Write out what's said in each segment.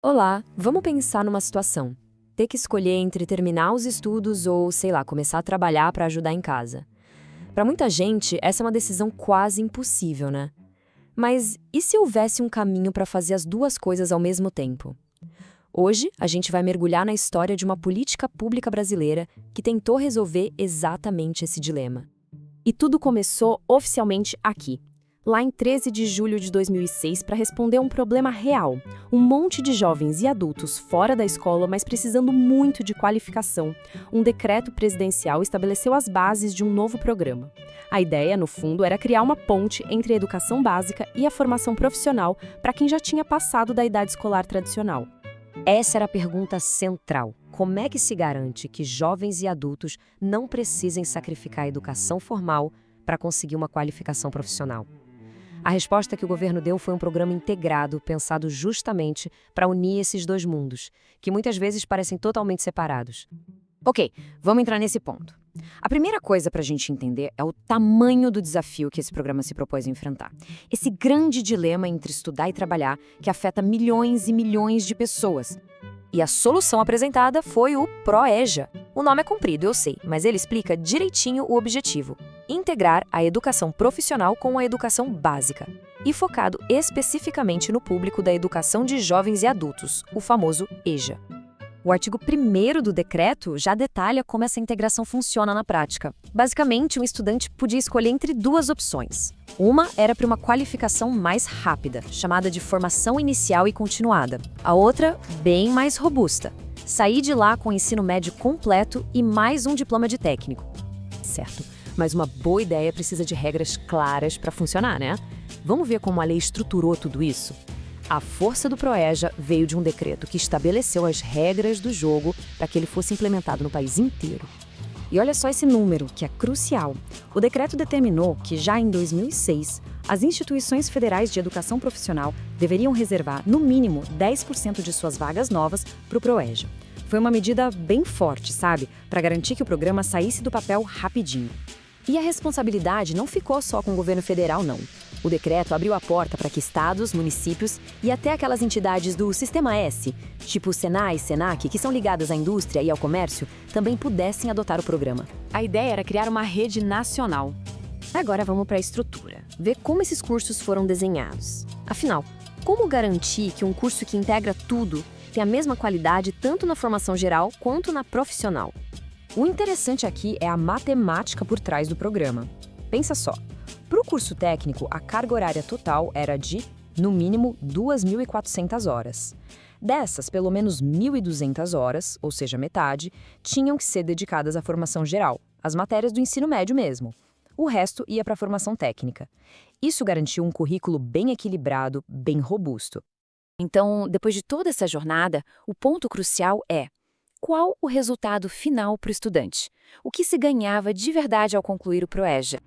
Olá, vamos pensar numa situação. Ter que escolher entre terminar os estudos ou, sei lá, começar a trabalhar para ajudar em casa. Para muita gente, essa é uma decisão quase impossível, né? Mas e se houvesse um caminho para fazer as duas coisas ao mesmo tempo? Hoje, a gente vai mergulhar na história de uma política pública brasileira que tentou resolver exatamente esse dilema. E tudo começou oficialmente aqui, lá em 13 de julho de 2006, para responder a um problema real. Um monte de jovens e adultos fora da escola, mas precisando muito de qualificação. Um decreto presidencial estabeleceu as bases de um novo programa. A ideia, no fundo, era criar uma ponte entre a educação básica e a formação profissional para quem já tinha passado da idade escolar tradicional. Essa era a pergunta central. Como é que se garante que jovens e adultos não precisem sacrificar a educação formal para conseguir uma qualificação profissional? A resposta que o governo deu foi um programa integrado, pensado justamente para unir esses dois mundos, que muitas vezes parecem totalmente separados. Ok, vamos entrar nesse ponto. A primeira coisa para a gente entender é o tamanho do desafio que esse programa se propôs a enfrentar. Esse grande dilema entre estudar e trabalhar que afeta milhões e milhões de pessoas. E a solução apresentada foi o ProEja. O nome é comprido, eu sei, mas ele explica direitinho o objetivo: integrar a educação profissional com a educação básica. E focado especificamente no público da educação de jovens e adultos, o famoso EJA. O artigo 1º do decreto já detalha como essa integração funciona na prática. Basicamente, um estudante podia escolher entre duas opções. Uma era para uma qualificação mais rápida, chamada de formação inicial e continuada. A outra, bem mais robusta, sair de lá com o ensino médio completo e mais um diploma de técnico. Certo, mas uma boa ideia precisa de regras claras para funcionar, né? Vamos ver como a lei estruturou tudo isso? A força do ProEja veio de um decreto que estabeleceu as regras do jogo para que ele fosse implementado no país inteiro. E olha só esse número, que é crucial. O decreto determinou que, já em 2006, as instituições federais de educação profissional deveriam reservar, no mínimo, 10% de suas vagas novas para o ProEja. Foi uma medida bem forte, sabe? Para garantir que o programa saísse do papel rapidinho. E a responsabilidade não ficou só com o governo federal, não. O decreto abriu a porta para que estados, municípios e até aquelas entidades do Sistema S, tipo o Senai e Senac, que são ligadas à indústria e ao comércio, também pudessem adotar o programa. A ideia era criar uma rede nacional. Agora vamos para a estrutura, ver como esses cursos foram desenhados. Afinal, como garantir que um curso que integra tudo tem a mesma qualidade tanto na formação geral quanto na profissional? O interessante aqui é a matemática por trás do programa. Pensa só. Para o curso técnico, a carga horária total era de, no mínimo, 2.400 horas. Dessas, pelo menos 1.200 horas, ou seja, metade, tinham que ser dedicadas à formação geral, as matérias do ensino médio mesmo. O resto ia para a formação técnica. Isso garantiu um currículo bem equilibrado, bem robusto. Então, depois de toda essa jornada, o ponto crucial é: qual o resultado final para o estudante? O que se ganhava de verdade ao concluir o ProEja?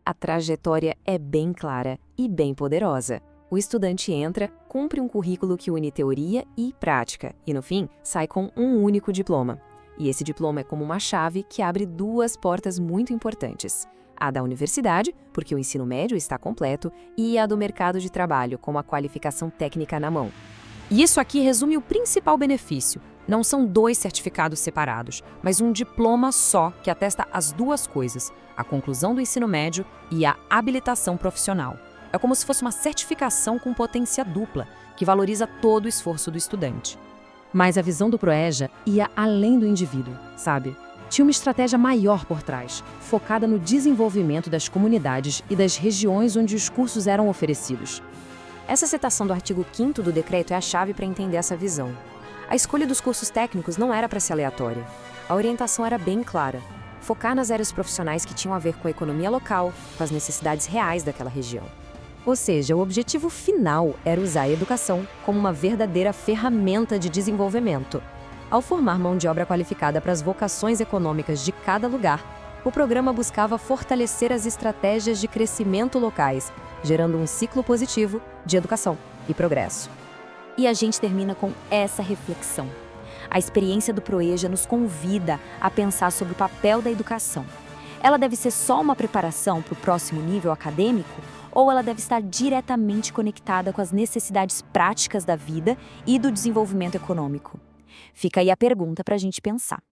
A trajetória é bem clara e bem poderosa. O estudante entra, cumpre um currículo que une teoria e prática e, no fim, sai com um único diploma. E esse diploma é como uma chave que abre duas portas muito importantes: a da universidade, porque o ensino médio está completo, e a do mercado de trabalho, com a qualificação técnica na mão. E isso aqui resume o principal benefício. Não são dois certificados separados, mas um diploma só que atesta as duas coisas: a conclusão do ensino médio e a habilitação profissional. É como se fosse uma certificação com potência dupla, que valoriza todo o esforço do estudante. Mas a visão do ProEja ia além do indivíduo, sabe? Tinha uma estratégia maior por trás, focada no desenvolvimento das comunidades e das regiões onde os cursos eram oferecidos. Essa citação do artigo 5º do decreto é a chave para entender essa visão. A escolha dos cursos técnicos não era para ser aleatória. A orientação era bem clara: focar nas áreas profissionais que tinham a ver com a economia local, com as necessidades reais daquela região. Ou seja, o objetivo final era usar a educação como uma verdadeira ferramenta de desenvolvimento. Ao formar mão de obra qualificada para as vocações econômicas de cada lugar, o programa buscava fortalecer as estratégias de crescimento locais, gerando um ciclo positivo de educação e progresso. E a gente termina com essa reflexão. A experiência do ProEja nos convida a pensar sobre o papel da educação. Ela deve ser só uma preparação para o próximo nível acadêmico? Ou ela deve estar diretamente conectada com as necessidades práticas da vida e do desenvolvimento econômico? Fica aí a pergunta para a gente pensar.